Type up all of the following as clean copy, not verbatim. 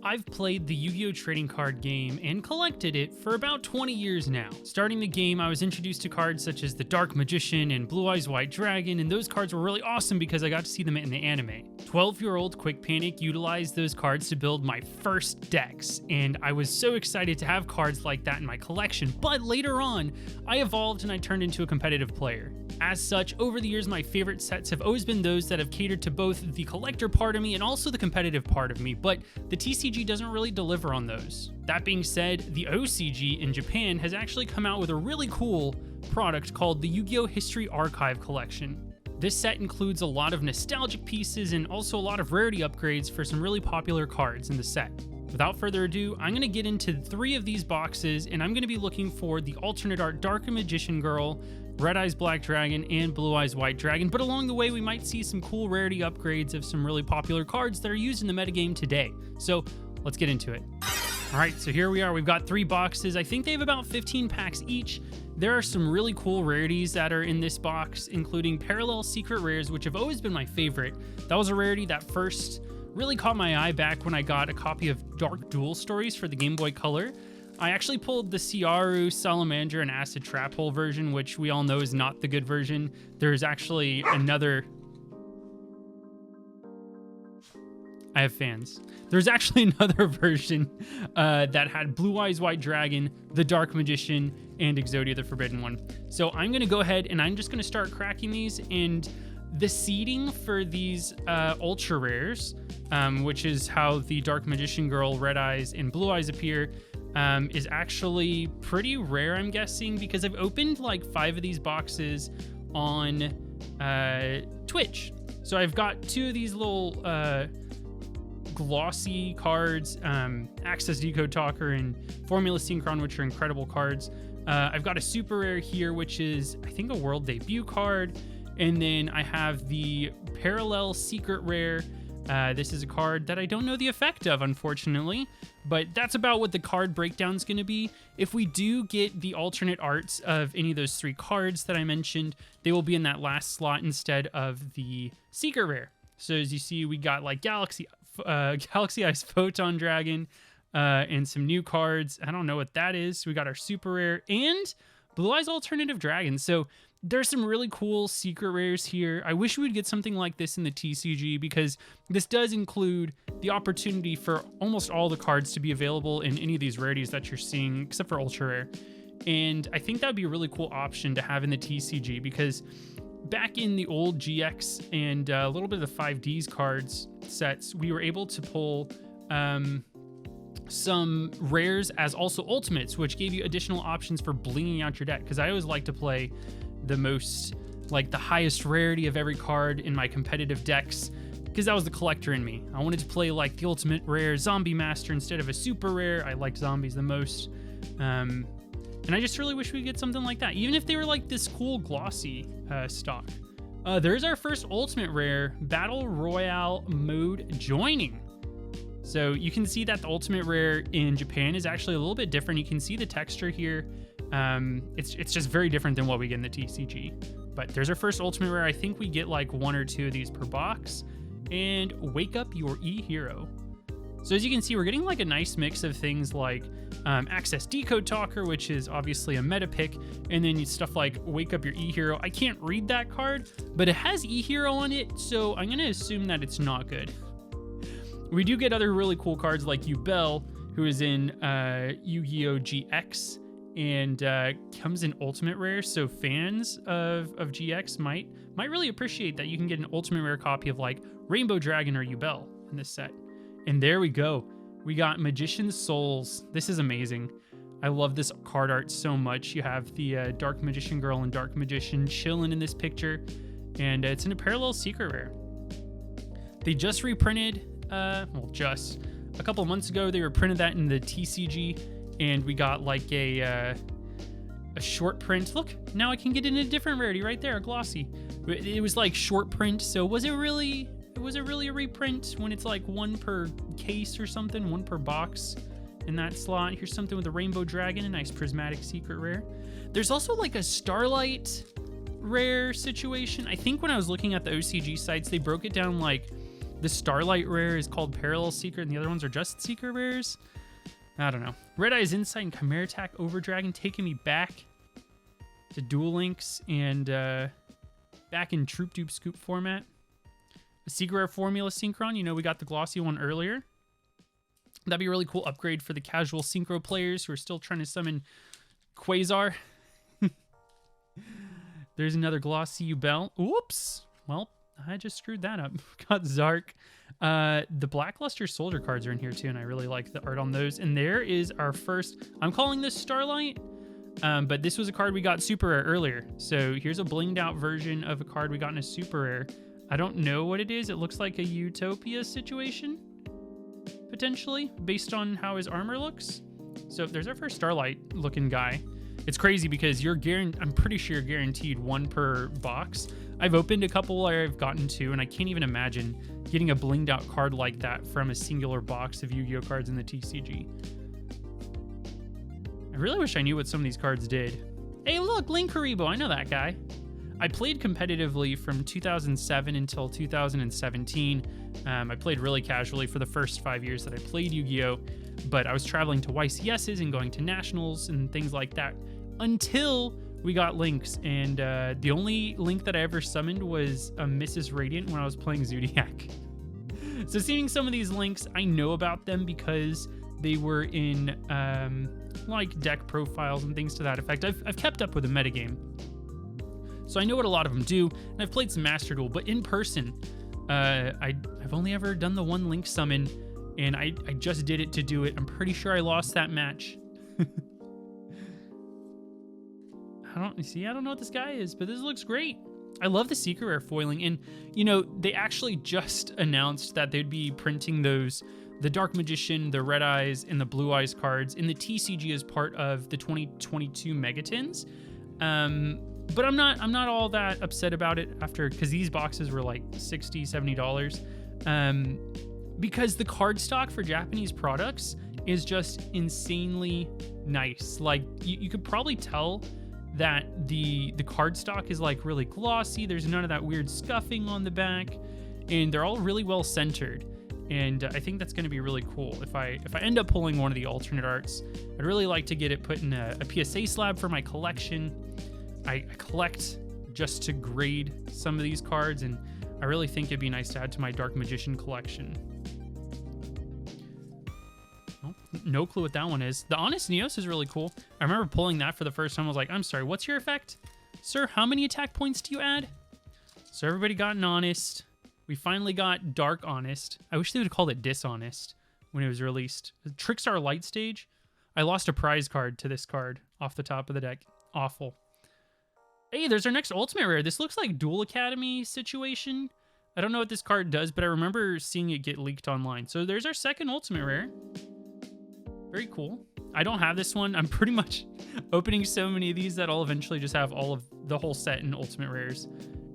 I've played the Yu-Gi-Oh! Trading card game and collected it for about 20 years now. Starting the game, I was introduced to cards such as the Dark Magician and Blue Eyes White Dragon, and those cards were really awesome because I got to see them in the anime. 12-year-old Quick Panic utilized those cards to build my first decks, and I was so excited to have cards like that in my collection, but later on, I evolved and I turned into a competitive player. As such, over the years, my favorite sets have always been those that have catered to both the collector part of me and also the competitive part of me, but the TCG doesn't really deliver on those. That being said, the OCG in Japan has actually come out with a really cool product called the Yu-Gi-Oh! History Archive Collection. This set includes a lot of nostalgic pieces and also a lot of rarity upgrades for some really popular cards in the set. Without further ado, I'm going to get into 3 of these boxes, and I'm going to be looking for the alternate art Dark Magician Girl, Red Eyes Black Dragon, and Blue Eyes White Dragon, but along the way we might see some cool rarity upgrades of some really popular cards that are used in the metagame today. So let's get into it. Alright, so here we are. We've got 3 boxes. I think they have about 15 packs each. There are some really cool rarities that are in this box, including Parallel Secret Rares, which have always been my favorite. That was a rarity that first really caught my eye back when I got a copy of Dark Duel Stories for the Game Boy Color. I actually pulled the Ciaru, Salamander, and Acid Trap Hole version, which we all know is not the good version. There's actually another... I have fans. There's actually another version that had Blue Eyes White Dragon, the Dark Magician, and Exodia the Forbidden One. So I'm going to go ahead and I'm just going to start cracking these, and the seeding for these ultra rares, which is how the Dark Magician Girl, Red Eyes, and Blue Eyes appear, is actually pretty rare, I'm guessing, because I've opened like 5 of these boxes on Twitch. So I've got 2 of these little glossy cards, Access Decode Talker and Formula Synchron, which are incredible cards. I've got a super rare here, which is, I think, a world debut card. And then I have the Parallel Secret Rare. This is a card that I don't know the effect of, unfortunately, but that's about what the card breakdown is going to be. If we do get the alternate arts of any of those 3 cards that I mentioned, they will be in that last slot instead of the Secret Rare. So as you see, we got like Galaxy Ice Photon Dragon and some new cards. I don't know what that is. We got our Super Rare and Blue Eyes Alternative Dragon. So there's some really cool secret rares here. I wish we would get something like this in the TCG, because this does include the opportunity for almost all the cards to be available in any of these rarities that you're seeing, except for Ultra Rare. And I think that would be a really cool option to have in the TCG, because back in the old GX and a little bit of the 5Ds cards sets, we were able to pull some rares as also ultimates, which gave you additional options for blinging out your deck, because I always like to play the most, like the highest rarity of every card in my competitive decks, because that was the collector in me. I wanted to play like the ultimate rare Zombie Master instead of a super rare. I like zombies the most. And I just really wish we could get something like that, even if they were like this cool glossy stock. There's our first ultimate rare, Battle Royale Mode Joining. So you can see that the ultimate rare in Japan is actually a little bit different. You can see the texture here. It's just very different than what we get in the TCG. But there's our first ultimate rare. I think we get like 1 or 2 of these per box. And Wake Up Your E-Hero. So as you can see, we're getting like a nice mix of things like Access Decode Talker, which is obviously a meta pick, and then stuff like Wake Up Your E-Hero. I can't read that card, but it has E-Hero on it, so I'm going to assume that it's not good. We do get other really cool cards like Yubel, who is in Yu-Gi-Oh! GX, and comes in ultimate rare, so fans of GX might really appreciate that you can get an ultimate rare copy of like Rainbow Dragon or Yubel in this set. And there we go. We got Magician's Souls. This is amazing. I love this card art so much. You have the Dark Magician Girl and Dark Magician chilling in this picture, and it's in a Parallel Secret Rare. They just reprinted, just a couple months ago, they reprinted that in the TCG, and we got like a short print. Look, now I can get in a different rarity right there, a glossy. It was like short print, so was it really a reprint when it's like 1 per case or something, 1 per box in that slot? Here's something with a Rainbow Dragon, a nice prismatic secret rare. There's also like a Starlight rare situation. I think when I was looking at the OCG sites, they broke it down like The Starlight rare is called Parallel Seeker, and the other ones are just Seeker rares. I don't know. Red Eye's Insight and Chimera Attack Over Dragon taking me back to Duel Links and back in Troop Dupe Scoop format. The Secret Rare Formula Synchron, you know, we got the glossy one earlier. That'd be a really cool upgrade for the casual Synchro players who are still trying to summon Quasar. There's another glossy Ubel. Oops. Well, I just screwed that up. Got Zark. The Blackluster Soldier cards are in here too, and I really like the art on those. And there is our first, I'm calling this Starlight, but this was a card we got super rare earlier. So here's a blinged out version of a card we got in a super rare. I don't know what it is. It looks like a Utopia situation, potentially, based on how his armor looks. So there's our first Starlight looking guy. It's crazy because I'm pretty sure you're guaranteed one per box. I've opened a couple where I've gotten two, and I can't even imagine getting a blinged out card like that from a singular box of Yu-Gi-Oh cards in the TCG. I really wish I knew what some of these cards did. Hey, look, Link Haribo. I know that guy. I played competitively from 2007 until 2017. I played really casually for the first 5 years that I played Yu-Gi-Oh, but I was traveling to YCSs and going to nationals and things like that until we got links, and the only link that I ever summoned was a Mrs. Radiant when I was playing Zodiac. So seeing some of these links, I know about them because they were in like deck profiles and things to that effect. I've kept up with the metagame, so I know what a lot of them do, and I've played some Master Duel, but in person, I've only ever done the one link summon, and I just did it to do it. I'm pretty sure I lost that match. I don't know what this guy is, but this looks great. I love the Secret Rare foiling, and you know, they actually just announced that they'd be printing those, the Dark Magician, the Red Eyes, and the Blue Eyes cards in the TCG as part of the 2022 Megatins. But I'm not all that upset about it because these boxes were like $60, $70. Because the card stock for Japanese products is just insanely nice. Like you could probably tell that the card stock is like really glossy. There's none of that weird scuffing on the back, and they're all really well centered. And I think that's going to be really cool. If I end up pulling one of the alternate arts, I'd really like to get it put in a PSA slab for my collection. I collect just to grade some of these cards, and I really think it'd be nice to add to my Dark Magician collection. No clue what that one is. The Honest Neos is really cool. I remember pulling that for the first time. I was like, I'm sorry, what's your effect? Sir, how many attack points do you add? So everybody got an Honest. We finally got Dark Honest. I wish they would have called it Dishonest when it was released. Trickstar Light Stage. I lost a prize card to this card off the top of the deck. Awful. Hey, there's our next Ultimate Rare. This looks like Duel Academy situation. I don't know what this card does, but I remember seeing it get leaked online. So there's our second Ultimate Rare. Very cool. I don't have this one. I'm pretty much opening so many of these that I'll eventually just have all of the whole set in Ultimate Rares.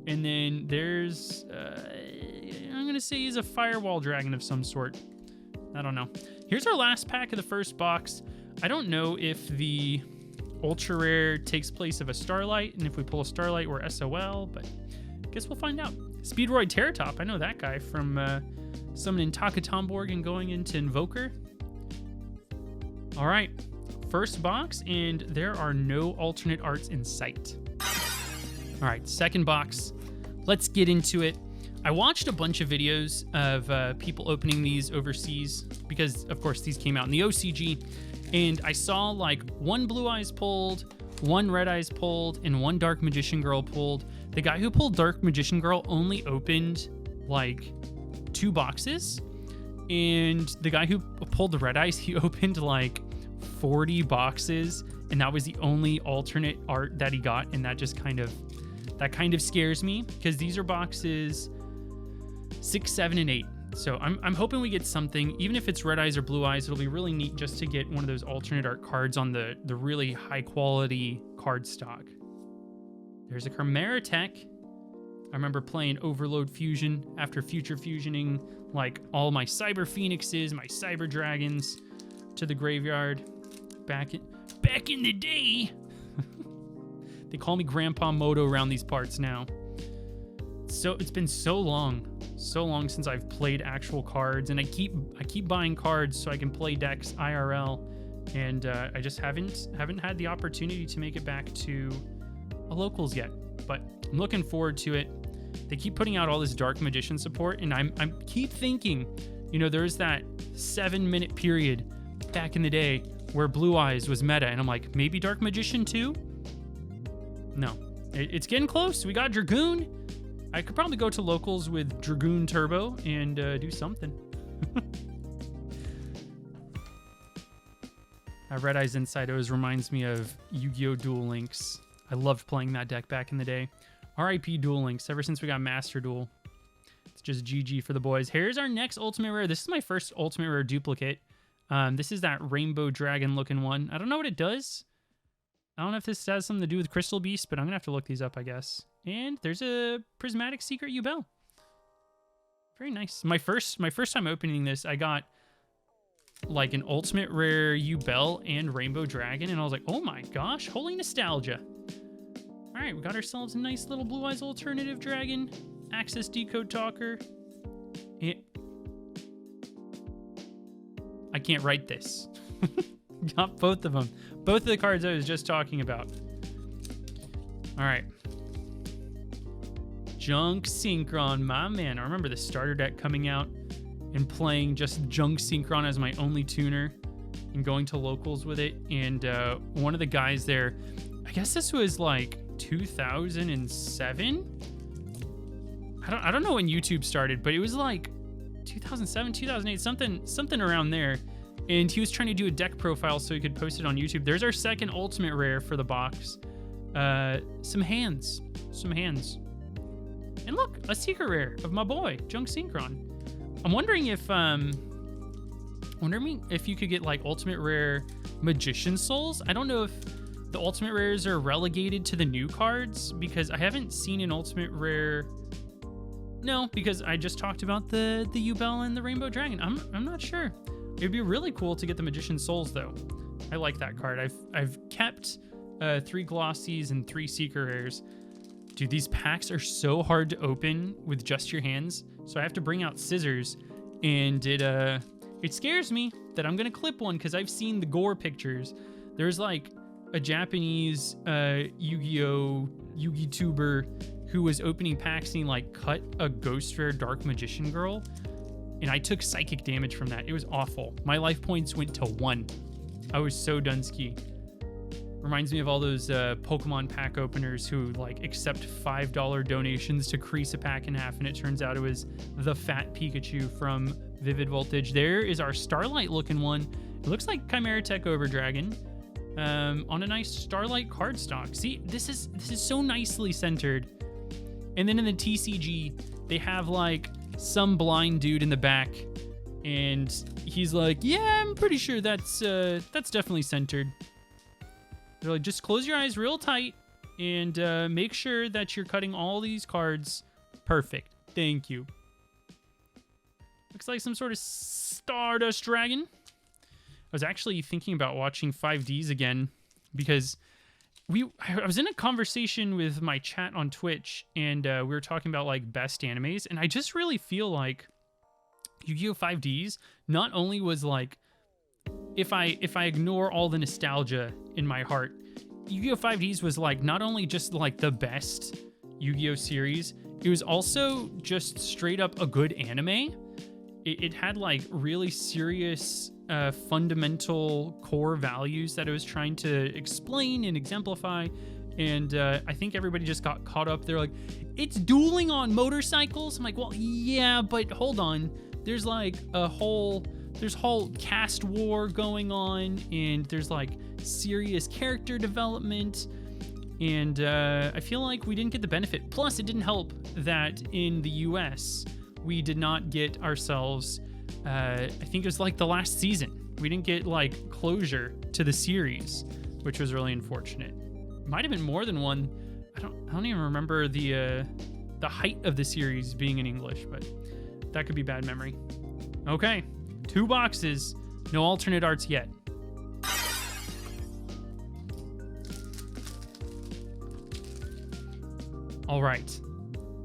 And then there's, I'm going to say he's a Firewall Dragon of some sort. I don't know. Here's our last pack of the first box. I don't know if the Ultra Rare takes place of a Starlight, and if we pull a Starlight, we're SOL, but I guess we'll find out. Speedroid Terratop. I know that guy from summoning Takatomborg and going into Invoker. All right, first box, and there are no alternate arts in sight. All right, second box. Let's get into it. I watched a bunch of videos of people opening these overseas because, of course, these came out in the OCG, and I saw like one Blue Eyes pulled, one Red Eyes pulled, and one Dark Magician Girl pulled. The guy who pulled Dark Magician Girl only opened like 2 boxes. And the guy who pulled the Red Eyes, he opened like 40 boxes, and that was the only alternate art that he got, and that kind of scares me because these are boxes 6, 7, and 8. So I'm hoping we get something, even if it's Red Eyes or Blue Eyes. It'll be really neat just to get one of those alternate art cards on the really high quality card stock. There's a Chimera Tech. I remember playing Overload Fusion after Future Fusioning like all my Cyber Phoenixes, my Cyber Dragons to the graveyard back in the day. They call me Grandpa Moto around these parts now. So it's been so long So long since I've played actual cards, and I keep buying cards so I can play decks IRL, and I just haven't had the opportunity to make it back to a locals yet. But I'm looking forward to it. They keep putting out all this Dark Magician support, and I'm keep thinking, you know, there's that 7-minute period back in the day where Blue Eyes was meta, and I'm like, maybe Dark Magician too? No, it's getting close. We got Dragoon. I could probably go to locals with Dragoon Turbo and do something. Red Eyes Insight always reminds me of Yu-Gi-Oh! Duel Links. I loved playing that deck back in the day. RIP Duel Links, ever since we got Master Duel. It's just GG for the boys. Here's our next Ultimate Rare. This is my first Ultimate Rare duplicate. This is that Rainbow Dragon looking one. I don't know what it does. I don't know if this has something to do with Crystal Beast, but I'm going to have to look these up, I guess. And there's a Prismatic Secret Yubel. Very nice. My first time opening this, I got like an Ultimate Rare Yubel and Rainbow Dragon, and I was like, oh my gosh, holy nostalgia. All right, we got ourselves a nice little Blue Eyes Alternative Dragon, Access Decode Talker. I can't write this. Got both of them. Both of the cards I was just talking about. All right. Junk Synchron, my man. I remember the starter deck coming out and playing just Junk Synchron as my only tuner and going to locals with it. And one of the guys there, I guess this was like 2007? I don't know when YouTube started, but it was like 2007, 2008, something around there. And he was trying to do a deck profile so he could post it on YouTube. There's our second Ultimate Rare for the box. Some hands. And look, a secret rare of my boy, Junk Synchron. I'm wondering if you could get like Ultimate Rare Magician Souls. I don't know if the Ultimate Rares are relegated to the new cards, because I haven't seen an Ultimate Rare. No, because I just talked about the Yubel and the Rainbow Dragon. I'm not sure. It'd be really cool to get the Magician Souls though. I like that card. I've kept 3 Glossies and 3 Secret Rares. Dude, these packs are so hard to open with just your hands, so I have to bring out scissors, and it scares me that I'm gonna clip one, because I've seen the gore pictures. There's like a Japanese Yu-Gi-Oh! Yu-Gi tuber who was opening packs and he like cut a Ghost Rare Dark Magician Girl, and I took psychic damage from that. It was awful. My life points went to 1. I was so done-ski. Reminds me of all those Pokemon pack openers who like accept $5 donations to crease a pack in half, and it turns out it was the fat Pikachu from Vivid Voltage. There is our Starlight looking one. It looks like Chimera Tech Overdragon on a nice Starlight cardstock. See, this is so nicely centered. And then in the TCG, they have like some blind dude in the back, and he's like, yeah, I'm pretty sure that's definitely centered. They're like, just close your eyes real tight and make sure that you're cutting all these cards perfect. Thank you. Looks like some sort of Stardust Dragon. I was actually thinking about watching 5Ds again, because I was in a conversation with my chat on Twitch, and we were talking about like best animes, and I just really feel like Yu-Gi-Oh! 5Ds not only was like, if I ignore all the nostalgia in my heart, Yu-Gi-Oh! 5Ds was like not only just like the best Yu-Gi-Oh! Series, it was also just straight up a good anime. It had like really serious fundamental core values that it was trying to explain and exemplify, and I think everybody just got caught up. They're like, it's dueling on motorcycles. I'm like, well, yeah, but hold on. There's like whole caste war going on, and there's like serious character development, and I feel like we didn't get the benefit. Plus, it didn't help that in the US we did not get ourselves I think it was like the last season. We didn't get like closure to the series, which was really unfortunate. Might have been more than one. I don't even remember the height of the series being in English, but that could be bad memory. Okay, 2 boxes, no alternate arts yet. All right,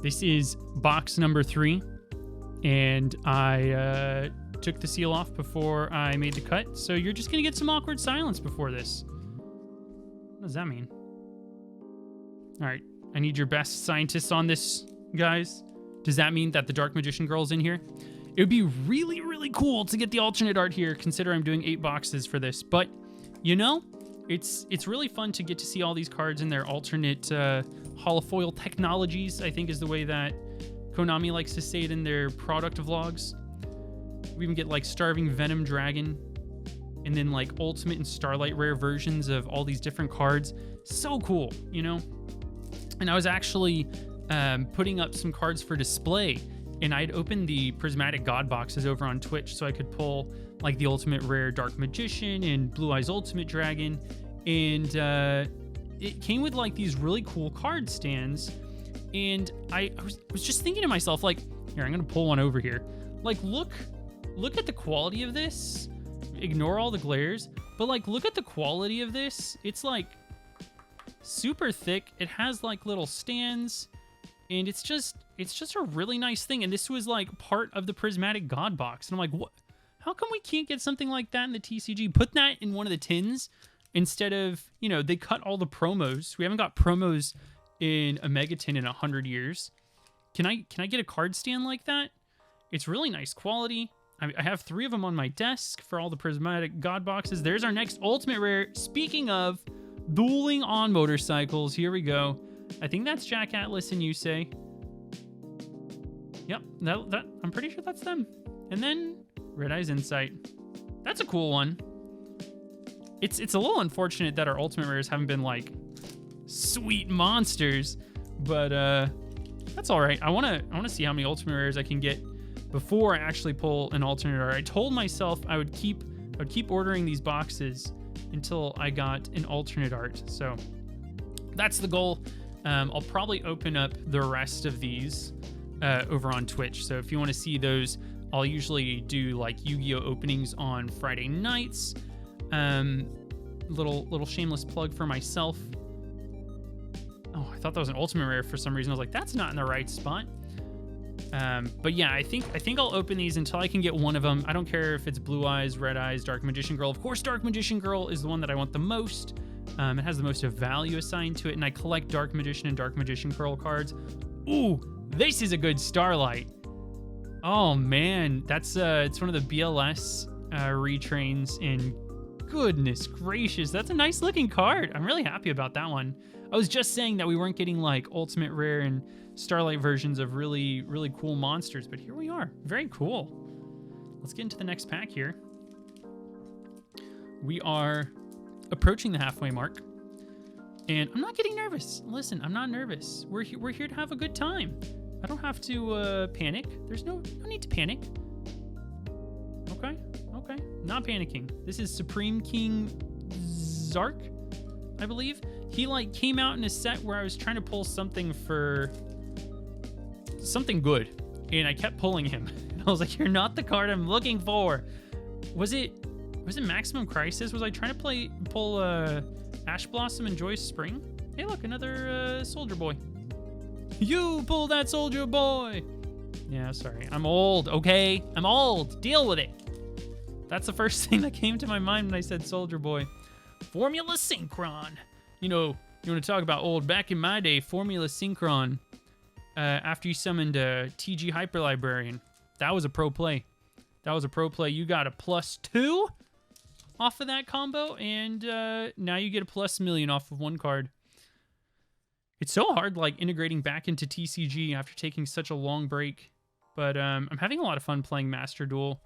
this is box number 3. and I took the seal off before I made the cut. So you're just going to get some awkward silence before this. What does that mean? All right. I need your best scientists on this, guys. Does that mean that the Dark Magician Girl's in here? It would be really, really cool to get the alternate art here, consider I'm doing 8 boxes for this. But, you know, it's really fun to get to see all these cards in their alternate holofoil technologies, I think is the way that Konami likes to say it in their product vlogs. We even get, like, Starving Venom Dragon, and then, like, Ultimate and Starlight Rare versions of all these different cards. So cool, you know? And I was actually putting up some cards for display, and I'd opened the Prismatic God boxes over on Twitch so I could pull like the Ultimate Rare Dark Magician and Blue Eyes Ultimate Dragon, and it came with like these really cool card stands, and I was just thinking to myself, like, here, I'm gonna pull one over here. Like, look at the quality of this. Ignore all the glares, but like, look at the quality of this. It's like super thick. It has like little stands, and it's just a really nice thing. And this was like part of the Prismatic God box. And I'm like, what? How come we can't get something like that in the TCG? Put that in one of the tins instead of, you know, they cut all the promos. We haven't got promos in a Mega Tin in 100 years. Can I get a card stand like that? It's really nice quality. I have 3 of them on my desk for all the Prismatic God boxes. There's our next Ultimate Rare. Speaking of dueling on motorcycles, here we go. I think that's Jack Atlas and Yusei. Yep, that I'm pretty sure that's them. And then Red Eyes Insight. That's a cool one. It's a little unfortunate that our Ultimate Rares haven't been like sweet monsters, but that's all right. I wanna see how many Ultimate Rares I can get before I actually pull an alternate art. I told myself I would keep ordering these boxes until I got an alternate art. So that's the goal. I'll probably open up the rest of these over on Twitch. So if you want to see those, I'll usually do like Yu-Gi-Oh openings on Friday nights. Little shameless plug for myself. Oh, I thought that was an Ultimate Rare for some reason. I was like, that's not in the right spot. But yeah, I think I'll open these until I can get one of them. I don't care if it's Blue Eyes, Red Eyes, Dark Magician Girl. Of course, Dark Magician Girl is the one that I want the most. It has the most of value assigned to it, and I collect Dark Magician and Dark Magician Girl cards. Ooh, this is a good Starlight. Oh man, that's it's one of the BLS retrains, and goodness gracious, that's a nice looking card. I'm really happy about that one. I was just saying that we weren't getting like Ultimate Rare and Starlight versions of really, really cool monsters, but here we are. Very cool. Let's get into the next pack here. We are approaching the halfway mark, and I'm not getting nervous. Listen, I'm not nervous. We're here to have a good time. I don't have to panic. There's no need to panic. Okay, not panicking. This is Supreme King Zark, I believe. He like came out in a set where I was trying to pull something for something good, and I kept pulling him. And I was like, "You're not the card I'm looking for." Was it Maximum Crisis? Was I trying to pull Ash Blossom and Joyous Spring? Hey, look, another Soldier Boy. You pull that Soldier Boy. Yeah, sorry, I'm old. Okay, I'm old. Deal with it. That's the first thing that came to my mind when I said Soldier Boy. Formula Synchron. You know, you want to talk about old? Back in my day, Formula Synchron. After you summoned a TG Hyper Librarian, that was a pro play. You got a +2 off of that combo, and now you get a +1,000,000 off of one card. It's so hard, like, integrating back into TCG after taking such a long break, but I'm having a lot of fun playing Master Duel.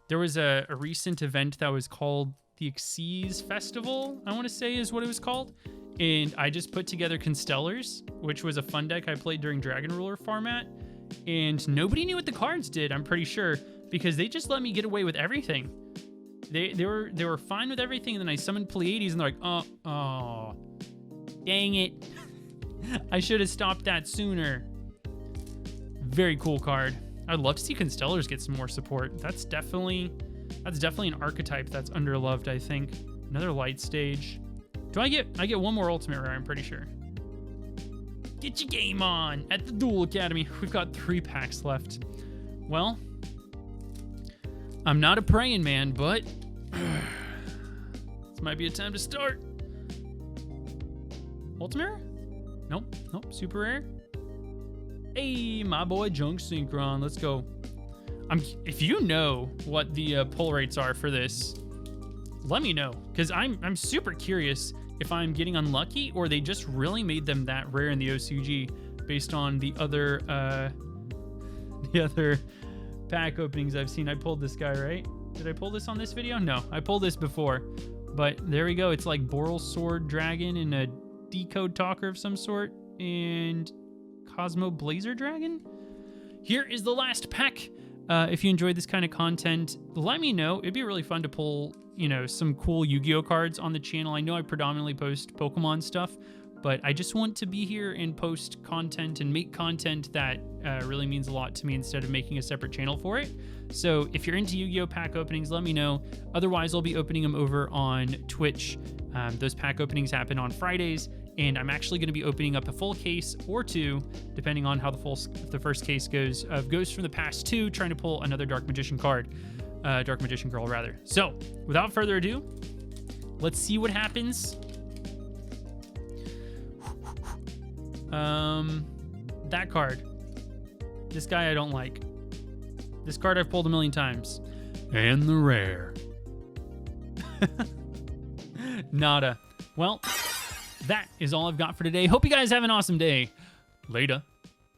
There was a recent event that was called the Xyz Festival, I want to say is what it was called, and I just put together Constellars, which was a fun deck I played during Dragon Ruler format, and nobody knew what the cards did, I'm pretty sure, because they just let me get away with everything. They were fine with everything, and then I summoned Pleiades, and they're like, oh, dang it. I should have stopped that sooner. Very cool card. I'd love to see Constellars get some more support. That's definitely an archetype that's underloved, I think. Another Light Stage. I get one more Ultimate Rare, I'm pretty sure. Get your game on at the Duel Academy. We've got 3 packs left. Well, I'm not a praying man, but this might be a time to start. Ultimate rare? Nope. Super rare. Hey, my boy Junk Synchron. Let's go. If you know what the pull rates are for this, let me know, because I'm super curious if I'm getting unlucky or they just really made them that rare in the OCG based on the other pack openings I've seen. I pulled this guy, right? Did I pull this on this video? No, I pulled this before. But there we go. It's like Boral Sword Dragon and a Decode Talker of some sort and Cosmo Blazer Dragon. Here is the last pack. If you enjoyed this kind of content, let me know. It'd be really fun to pull, some cool Yu-Gi-Oh cards on the channel. I know I predominantly post Pokemon stuff, but I just want to be here and post content and make content that really means a lot to me instead of making a separate channel for it. So if you're into Yu-Gi-Oh pack openings, let me know. Otherwise, I'll be opening them over on Twitch. Those pack openings happen on Fridays, and I'm actually going to be opening up a full case or two, depending on how the first case goes, of Ghosts from the Past 2, trying to pull another Dark Magician card. Dark Magician Girl, rather. So, without further ado, let's see what happens. That card. This guy I don't like. This card I've pulled a million times. And the rare. Nada. Well, that is all I've got for today. Hope you guys have an awesome day. Later.